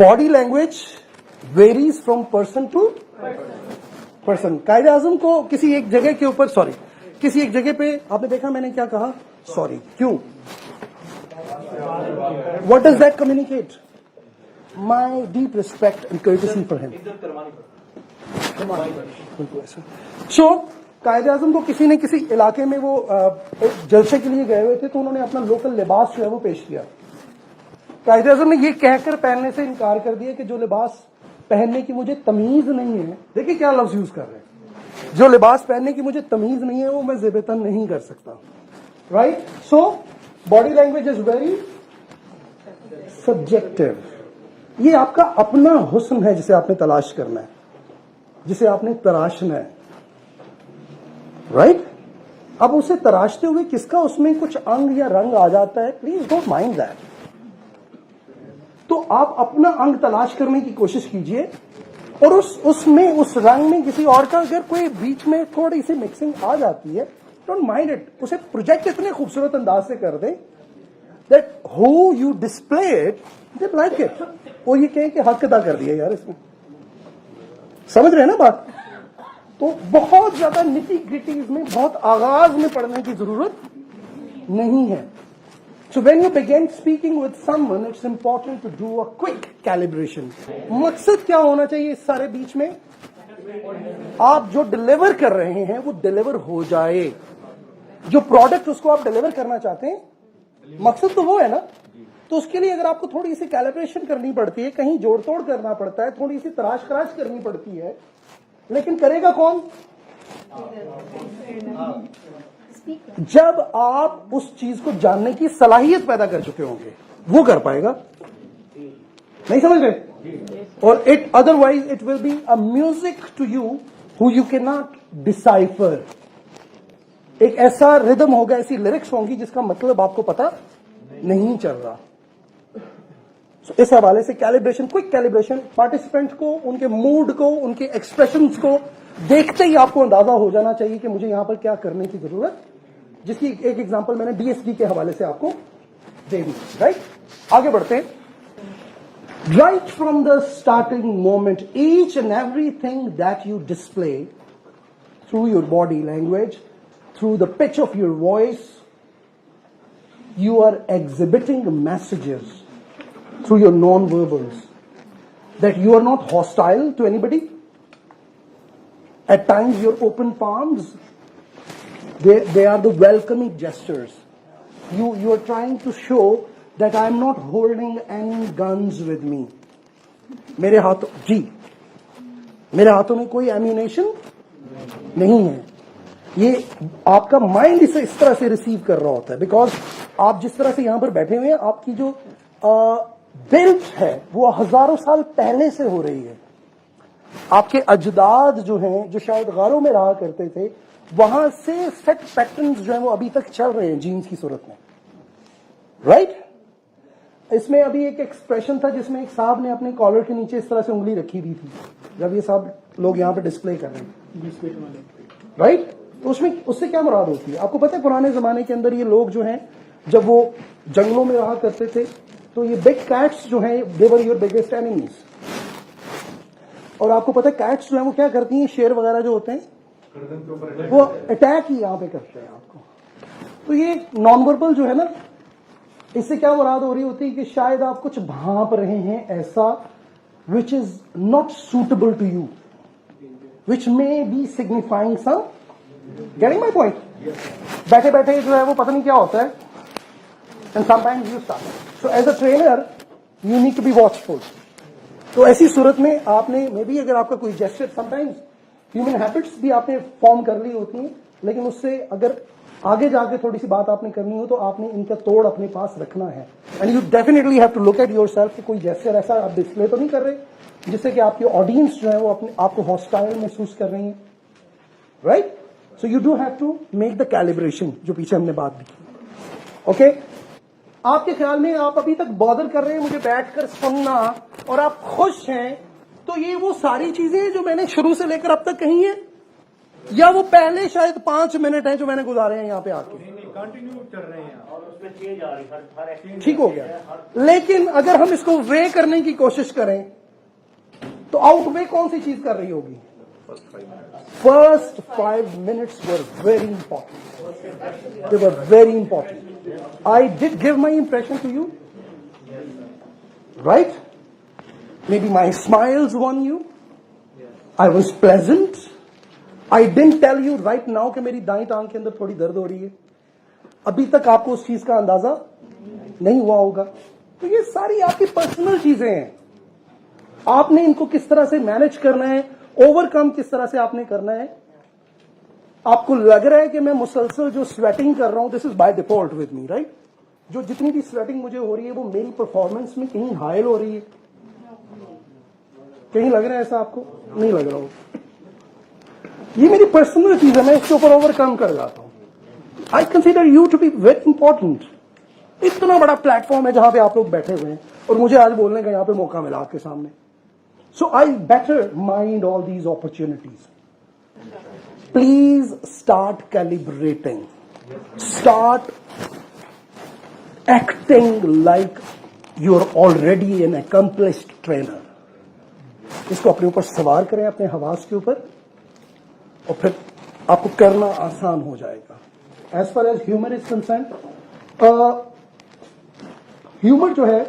Body language varies from person to person. Quaide Azam को किसी एक जगह के ऊपर किसी एक जगह पे आपने देखा मैंने क्या कहा, सॉरी, क्यों? What does that communicate? My deep respect and courtesy for him. So, कायदे आजम को किसी ने किसी इलाके में वो एक जलसे के लिए गए हुए थे, तो उन्होंने अपना लोकल लिबास जो है वो पेश किया। कायदे आजम ने ये कहकर पहनने से इनकार कर दिया कि जो लिबास पहनने की मुझे तमीज नहीं है, देखिए क्या लफ्ज यूज कर रहे हैं, जो लिबास पहनने की मुझे तमीज नहीं है वो मैं ज़ेबतन नहीं कर सकता। Right? So body language is very subjective. ये आपका अपना हुस्न है जिसे आपने तलाश करना है, जिसे आपने तराशना है। राइट? अब उसे तराशते हुए किसका उसमें कुछ अंग या रंग आ जाता है, प्लीज डोंट माइंड दैट। तो आप अपना अंग तलाश करने की कोशिश कीजिए, और उसमें उस रंग में किसी और का अगर कोई बीच में थोड़ी सी मिक्सिंग आ जाती है, डोंट माइंड इट। उसे प्रोजेक्ट इतने खूबसूरत अंदाज से कर दें that who you display it they like it. वो ये कहे कि हक अदा कर दिया यार इसमें, समझ रहे हैं ना बात? तो बहुत ज्यादा निटी ग्रिटीज में, बहुत आगाज में पढ़ने की जरूरत नहीं है। So when you begin speaking with someone, it's important to do a quick calibration. मकसद क्या होना चाहिए इस सारे बीच में? आप जो डिलीवर कर रहे हैं वो डिलीवर हो जाए। जो प्रोडक्ट उसको आप डिलीवर करना चाहते हैं, मकसद तो वो है ना। तो उसके लिए अगर आपको थोड़ी सी कैलिब्रेशन करनी पड़ती है, कहीं जोड़ तोड़ करना पड़ता है, थोड़ी सी तराश कराश करनी पड़ती है, लेकिन करेगा कौन? जब आप उस चीज को जानने की सलाहियत पैदा कर चुके होंगे, वो कर पाएगा। नहीं समझ रहे? और it otherwise it will be a music to you who you can not decipher. एक ऐसा रिदम होगा, ऐसी लिरिक्स होंगी जिसका मतलब आपको पता नहीं चल रहा। इस हवाले से कैलिब्रेशन, क्विक कैलिब्रेशन, पार्टिसिपेंट को, उनके मूड को, उनके एक्सप्रेशंस को देखते ही आपको अंदाजा हो जाना चाहिए कि मुझे यहां पर क्या करने की जरूरत, जिसकी एक एग्जांपल मैंने DSD के हवाले से आपको दे दी। राइट? आगे बढ़ते हैं। Right from the starting moment, each and everything that you display through your body language, through the pitch of your voice, you are exhibiting messages through your non-verbals that you are not hostile to anybody. At times your open palms, they are the welcoming gestures. You are trying to show that I am not holding any guns with me. मेरे हाथों में कोई ammunition नहीं है। ये आपका mind इसे इस तरह से रिसीव कर रहा होता है, बिकॉज आप जिस तरह से यहां पर बैठे हुए हैं, आपकी जो बिल्ड है वो हजारों साल पहले से हो रही है। आपके अजदाद जो हैं, जो शायद गारों में रहा करते थे, वहां से सेट पैटर्न्स जो हैं वो अभी तक चल रहे हैं जीन्स की सूरत में। राइट? इसमें अभी एक एक्सप्रेशन था जिसमें एक साहब ने अपने कॉलर के नीचे इस तरह से उंगली रखी हुई थी, जब ये साहब लोग यहां पे डिस्प्ले कर रहे हैं। राइट? तो उससे क्या मुराद होती है? आपको पता है पुराने जमाने के अंदर ये लोग जो हैं, जब वो जंगलों में रहा करते थे, तो ये बिग कैट्स जो हैं, दे वर योर बिगेस्ट एनिमीज। और आपको पता है कैट्स जो है वो क्या करती हैं, शेर वगैरह जो होते हैं वो अटैक ही यहां पे करते हैं आपको। तो ये नॉन वर्बल जो है ना, इससे क्या मुराद हो रही होती है कि शायद आप कुछ भांप रहे हैं ऐसा which is not suitable to you, which may be signifying some, getting my point? बैठे बैठे जो है वो पता नहीं क्या होता है, and sometimes you start. So as a trainer, you need to be watchful. तो ऐसी सूरत में आपने मे बी अगर आपका कोई जेस्चर, समटाइम्स ह्यूमन हैबिट्स भी आपने फॉर्म कर ली होती हैं, लेकिन उससे अगर आगे जाके थोड़ी सी बात आपने करनी हो तो आपने इनका तोड़ अपने पास रखना है। And you definitely have to look at yourself कि कोई जेस्चर ऐसा आप डिस्प्ले तो नहीं कर रहे जिससे कि आपकी ऑडियंस जो है वो अपने आपको हॉस्टाइल महसूस कर रही है। Right? So you do have to make the calibration, जो पीछे हमने बात भी की। ओके? आपके ख्याल में आप अभी तक बॉदर कर रहे हैं मुझे बैठकर सुनना और आप खुश हैं, तो ये वो सारी चीजें जो मैंने शुरू से लेकर अब तक कही हैं, या वो पहले शायद 5 मिनट हैं जो मैंने गुजारे हैं यहाँ पे आके? कंटिन्यू चल रहे हैं और उसमें चेंज आ रही है, ठीक हो गया। लेकिन अगर हम इसको वे करने की कोशिश करें तो आउट वे कौन सी चीज कर रही होगी? First 5 minutes were very important. They were very important. I did give my impression to you, right? Maybe my smiles won you. I was pleasant. I didn't tell you right now कि मेरी दाईं टांग के अंदर थोड़ी दर्द हो रही है। अभी तक आपको उस चीज का अंदाजा नहीं हुआ होगा। तो ये सारी आपकी पर्सनल चीजें हैं, आपने इनको किस तरह से मैनेज करना है, ओवरकम किस तरह से आपने करना है। आपको लग रहा है कि मैं मुसलसल जो स्वेटिंग कर रहा हूं, this is by default with me, right? जो जितनी भी स्वेटिंग मुझे हो रही है वो मेरी परफॉर्मेंस में कहीं हायल हो रही है, कहीं लग रहा है ऐसा आपको? नहीं लग रहा हो। ये मेरी पर्सनल चीज है, मैं इसके ऊपर ओवरकम कर जाता हूं। I consider you to be very important. इतना बड़ा प्लेटफॉर्म है जहां पे आप लोग बैठे हुए हैं और मुझे आज बोलने का यहां पे मौका मिला आपके सामने। So I better mind all these opportunities. Please start calibrating. Start acting like you're already an accomplished trainer. इसको अपने ऊपर सवार करें, अपने हवास के ऊपर, और फिर आपको करना आसान हो जाएगा। As far as humor is concerned, humour जो है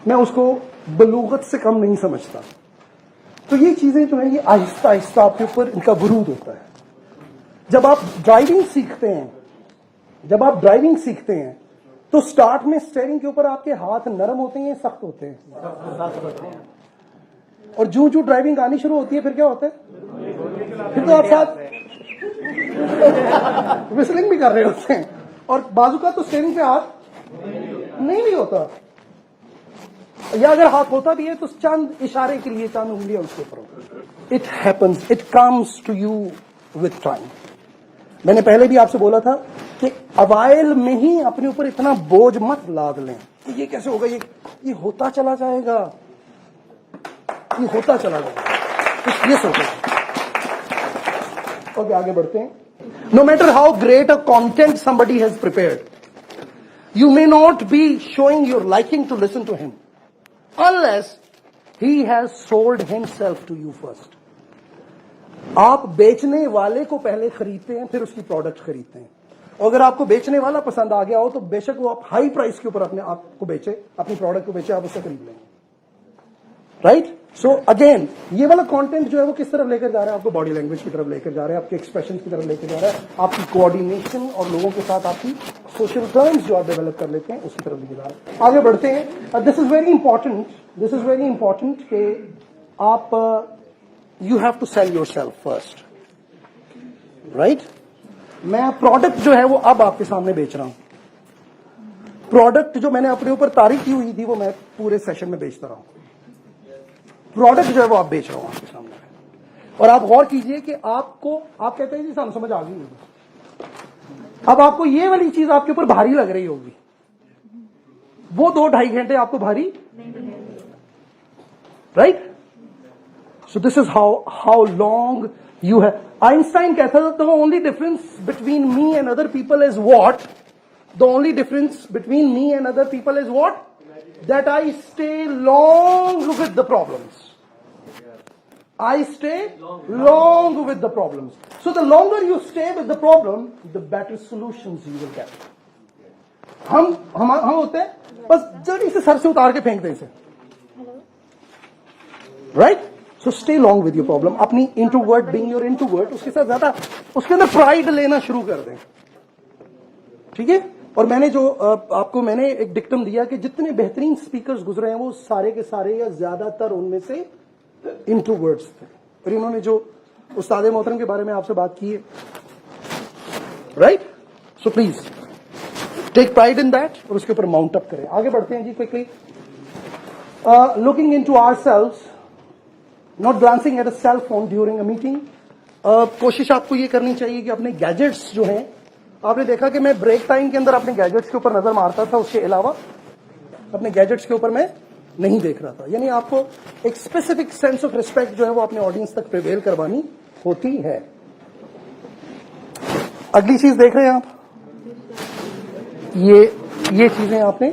मैं उसको बलूगत से कम नहीं समझता। तो ये चीजें जो है ये आहिस्ता आहिस्ता आपके ऊपर इनका वरूद होता है। जब आप ड्राइविंग सीखते हैं तो स्टार्ट में स्टीयरिंग के ऊपर आपके हाथ नरम होते हैं, सख्त होते हैं, और जूं जूं ड्राइविंग आनी शुरू होती है फिर क्या होता है? फिर तो आप साथ विस्लिंग भी कर रहे होते हैं, और बाजू का तो स्टीयरिंग पे हाथ नहीं भी होता, या अगर हाथ होता भी है तो चंद इशारे के लिए, चंद उंगलियां उसके ऊपर होती। It happens, it comes to you with time. मैंने पहले भी आपसे बोला था कि अवाइल में ही अपने ऊपर इतना बोझ मत लाद लें कि ये कैसे होगा, ये होता चला जाएगा, ये होता चला जाएगा, ये सोचें। ओके, आगे बढ़ते हैं। No matter how great a content somebody has prepared, you may not be showing your liking to listen to him unless he has sold himself to you first. आप बेचने वाले को पहले खरीदते हैं, फिर उसकी प्रोडक्ट खरीदते हैं। अगर आपको बेचने वाला पसंद आ गया हो तो बेशक वो आप हाई प्राइस के ऊपर अपने आप को बेचे, अपनी प्रोडक्ट को बेचे, आप उससे खरीद लेंगे, राइट? सो अगेन ये वाला कंटेंट जो है वो किस तरफ लेकर जा रहा है? आपको बॉडी लैंग्वेज की तरफ लेकर जा रहा है, आपके एक्सप्रेशन की तरफ लेकर जा रहा है, आपकी कोऑर्डिनेशन और लोगों के साथ आपकी सोशल टर्म्स जो आप डेवलप कर लेते हैं उसकी तरफ लेकर जा रहा है। आगे बढ़ते हैं। दिस इज वेरी इंपॉर्टेंट कि आप you have to sell yourself first, right? मैं प्रोडक्ट जो है वो अब आपके सामने बेच रहा हूं। प्रोडक्ट जो मैंने अपने ऊपर तारीफ की हुई थी वो मैं पूरे सेशन में बेचता रहा हूं। प्रोडक्ट जो है वो आप बेच रहा हूं आपके सामने, और आप गौर कीजिए कि आपको, आप कहते हैं जी सामने समझ आ गई होगी, अब आपको ये वाली चीज आपके ऊपर भारी लग रही होगी, वो 2-2.5 घंटे आपको भारी, right? So this is how long you have. Einstein कहता था the only difference between me and other people is what? The only difference between me and other people is what? That I stay long with the problems. I stay long with the problems. So the longer you stay with the problem, the better solutions you will get. हम होते हैं बस जल्दी से sir से उतार के फेंक दें इसे, right? So stay long with your problem. अपनी introvert being your introvert, उसके साथ ज्यादा उसके अंदर प्राइड लेना शुरू कर दें, ठीक है? और मैंने जो आपको मैंने एक डिक्टम दिया कि जितने बेहतरीन स्पीकर्स गुजरे हैं वो सारे के सारे या ज्यादातर उनमें से इंट्रोवर्ट्स थे, और इन्होंने जो उस्ताद मोहतरम के बारे में आपसे बात की है, right? So please take pride in that और उसके ऊपर माउंट अप करें। आगे बढ़ते हैं जी quickly. Looking into ourselves, not glancing at a cell phone during a meeting. कोशिश आपको ये करनी चाहिए कि अपने गैजेट्स जो हैं, आपने देखा कि मैं ब्रेक टाइम के अंदर अपने गैजेट्स के ऊपर नजर मारता था, उसके अलावा अपने गैजेट्स के ऊपर मैं नहीं देख रहा था। यानी आपको एक स्पेसिफिक सेंस ऑफ रिस्पेक्ट जो है वो अपने ऑडियंस तक प्रिवेल करवानी होती है। अगली चीज देख रहे हैं आप, ये चीजें आपने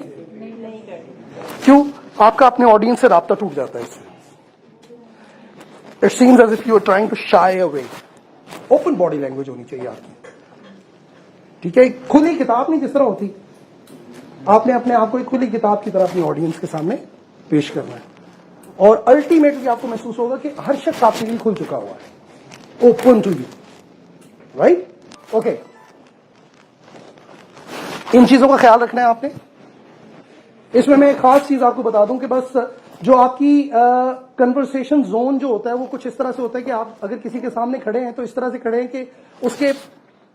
क्यों, आपका अपने ऑडियंस से राब्ता टूट जाता है इससे। It seems as if you are trying to shy away. Open body language होनी चाहिए आपकी, ठीक है। खुली किताब नहीं जिस तरह होती, आपने अपने आप को एक खुली किताब की तरह अपनी ऑडियंस के सामने पेश करना है, और अल्टीमेटली आपको महसूस होगा कि हर शख्स आपके लिए खुल चुका हुआ है, open to you, right. Okay, इन चीजों का ख्याल रखना है आपने। इसमें मैं एक खास चीज आपको बता दूं कि बस जो आपकी कन्वर्सेशन जोन जो होता है वो कुछ इस तरह से होता है कि आप अगर किसी के सामने खड़े हैं तो इस तरह से खड़े हैं कि उसके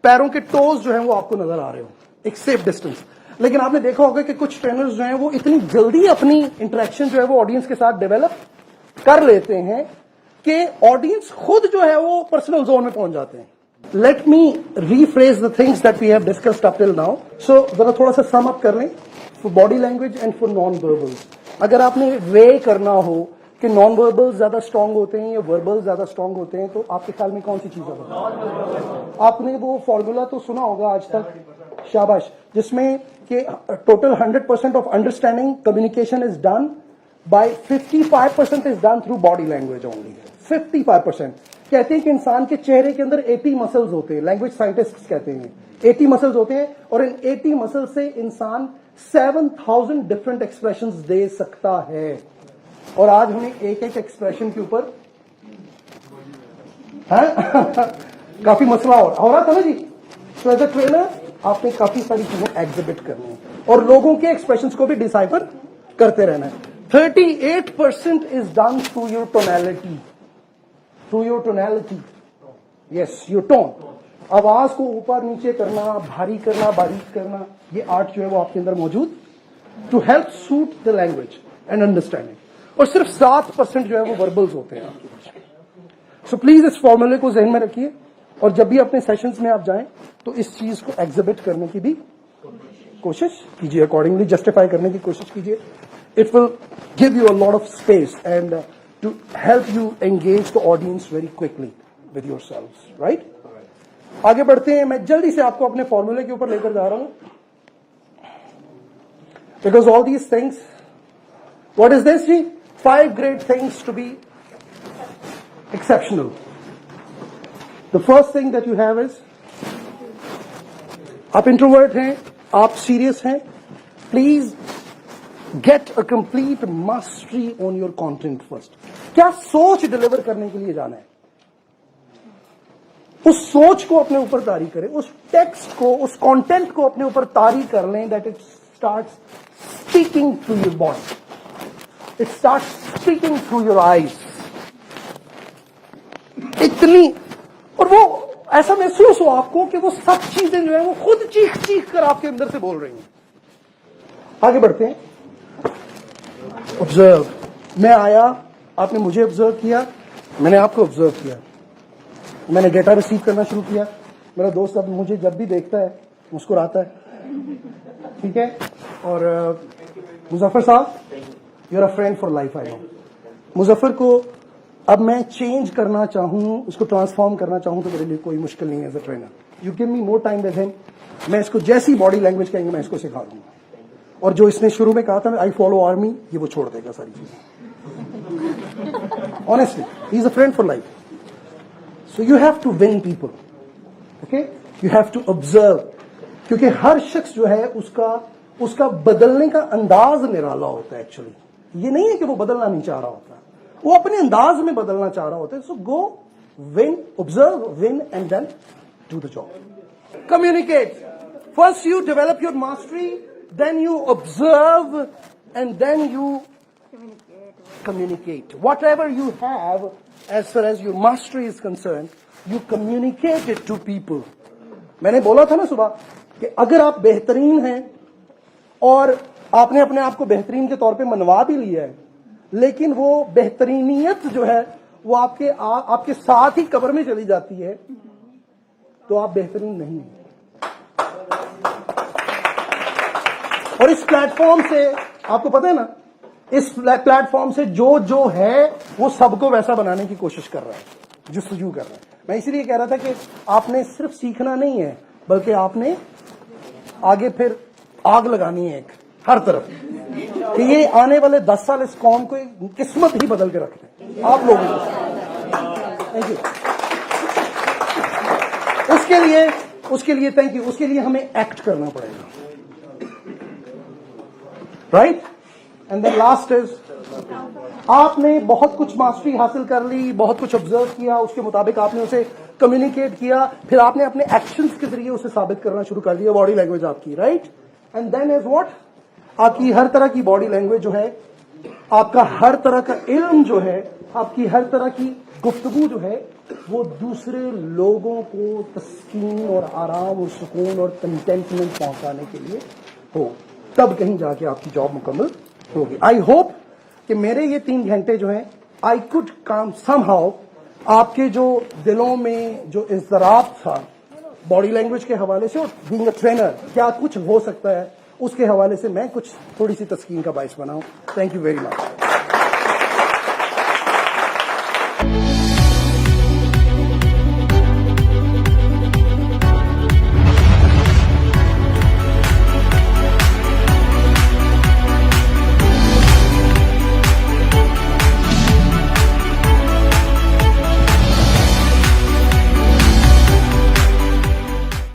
पैरों के टोज जो हैं वो आपको नजर आ रहे हो, एक सेफ डिस्टेंस। लेकिन आपने देखा होगा कि कुछ ट्रेनर्स जो हैं वो इतनी जल्दी अपनी इंटरेक्शन जो है वो ऑडियंस के साथ डेवलप कर लेते हैं कि ऑडियंस खुद जो है वो पर्सनल जोन में पहुंच जाते हैं। Let me rephrase the things that we have discussed up till now. So जरा थोड़ा सा सम अप कर लें for body language and for non verbals. अगर आपने वे करना हो कि नॉन वर्बल्स ज्यादा स्ट्रांग होते हैं या वर्बल्स ज्यादा स्ट्रांग होते हैं, तो आपके ख्याल में कौन सी चीज होगा? आपने वो फॉर्मूला तो सुना होगा आज तक, शाबाश, जिसमें कि total 100% of understanding communication is done by 55% is done through body language only. 55% कहते हैं कि इंसान के चेहरे के अंदर 80 मसल्स होते हैं, लैंग्वेज साइंटिस्ट कहते हैं 80 मसल्स होते हैं, और इन 80 मसल से इंसान 7000 डिफरेंट एक्सप्रेशंस दे सकता है। और आज हमें एक एक एक्सप्रेशन के ऊपर काफी मसला हो रहा था ना जी। तो एज अ ट्रेनर आपने काफी सारी चीजें एग्जिबिट करनी है और लोगों के एक्सप्रेशंस को भी डिसाइफर करते रहना है। 38% is done through your tonality, through your tonality, yes, your tone. आवाज को ऊपर नीचे करना, भारी करना, बारीक करना, ये आर्ट जो है वो आपके अंदर मौजूद to help suit the language and understanding. और सिर्फ 7% जो है वो वर्बल्स होते हैं आपके पास। सो प्लीज इस फॉर्मूले को जहन में रखिए, और जब भी अपने सेशंस में आप जाएं तो इस चीज को एग्जिबिट करने की भी कोशिश कीजिए, अकॉर्डिंगली जस्टिफाई करने की कोशिश कीजिए। It will give you a lot of space and to help you engage the audience very quickly with yourselves, right. आगे बढ़ते हैं, मैं जल्दी से आपको अपने फॉर्मूले के ऊपर लेकर जा रहा हूं, because all these things, what is this जी? 5 great things to be exceptional. The first thing that you have is, आप इंट्रोवर्ट हैं, आप सीरियस हैं, please get a complete mastery on your content first. क्या सोच डिलीवर करने के लिए जाना है, उस सोच को अपने ऊपर तारी करें, उस टेक्स्ट को, उस कंटेंट को अपने ऊपर तारी कर लें, that it starts speaking through your body, it starts speaking through your eyes. इतनी, और वो ऐसा महसूस हो आपको कि वो सब चीजें जो है वो खुद चीख चीख कर आपके अंदर से बोल रही हैं। आगे बढ़ते हैं। ऑब्जर्व, मैं आया, आपने मुझे ऑब्जर्व किया, मैंने आपको ऑब्जर्व किया, मैंने डेटा रिसीव करना शुरू किया। मेरा दोस्त अब मुझे जब भी देखता है मुस्कुराता है, ठीक है। और मुजफ्फर साहब, you are a friend for life, I know. Muzaffar को अब मैं चेंज करना चाहूं, उसको ट्रांसफॉर्म करना चाहूं तो मेरे लिए कोई मुश्किल नहीं है as a trainer. You give me more time with him, मैं इसको जैसी बॉडी लैंग्वेज कहेंगे मैं इसको सिखा दूंगा। और जो इसने शुरू में कहा था आई फॉलो आर्मी, ये वो छोड़ देगा सारी चीजें। Honestly he is a friend for life. So you have to win people, okay, you have to observe, क्योंकि हर शख्स जो है उसका बदलने का अंदाज निराला होता है। एक्चुअली ये नहीं है कि वो बदलना नहीं चाह रहा होता, वो अपने अंदाज में बदलना चाह रहा होता है। So go, win, observe, win and then do the job. Communicate, first you develop your mastery, then you observe, and then you communicate. Whatever you have as far as your mastery is concerned, you communicate it to people. मैंने बोला था ना सुबह कि अगर आप बेहतरीन हैं और आपने अपने आप को बेहतरीन के तौर पे मनवा भी लिया है, लेकिन वो बेहतरीनियत जो है वो आपके साथ ही कब्र में चली जाती है, तो आप बेहतरीन नहीं हैं। और इस प्लेटफॉर्म से आपको पता है ना, इस प्लेटफॉर्म से जो है वो सबको वैसा बनाने की कोशिश कर रहा है, जुस्तजू कर रहा है। मैं इसीलिए कह रहा था कि आपने सिर्फ सीखना नहीं है, बल्कि आपने आगे फिर आग लगानी है एक हर तरफ कि ये आने वाले 10 साल इस कौम को एक किस्मत ही बदल के रखते हैं आप लोगों को। Thank you. उसके लिए थैंक यू। उसके लिए हमें एक्ट करना पड़ेगा, right. And then last is, आपने बहुत कुछ मास्टरी हासिल कर ली, बहुत कुछ ऑब्जर्व किया, उसके मुताबिक आपने उसे कम्युनिकेट किया, फिर आपने अपने एक्शंस के जरिए उसे साबित करना शुरू कर दिया, बॉडी लैंग्वेज आपकी, right. And then is what, आपकी हर तरह की बॉडी लैंग्वेज जो है, आपका हर तरह का इल्म जो है, आपकी हर तरह की गुफ्तगू जो है, वो दूसरे लोगों को तस्कीन और आराम और सुकून और कंटेंटमेंट पहुंचाने के लिए हो, तब कहीं जाके आपकी जॉब मुकम्मल होगी। आई होप कि मेरे ये 3 घंटे जो हैं, आई कुड काम समहाउ आपके जो दिलों में जो इज़्तिराब था बॉडी लैंग्वेज के हवाले से और बीइंग अ ट्रेनर क्या कुछ हो सकता है उसके हवाले से मैं कुछ थोड़ी सी तस्कीन का बाइस बनाऊं। Thank you very much.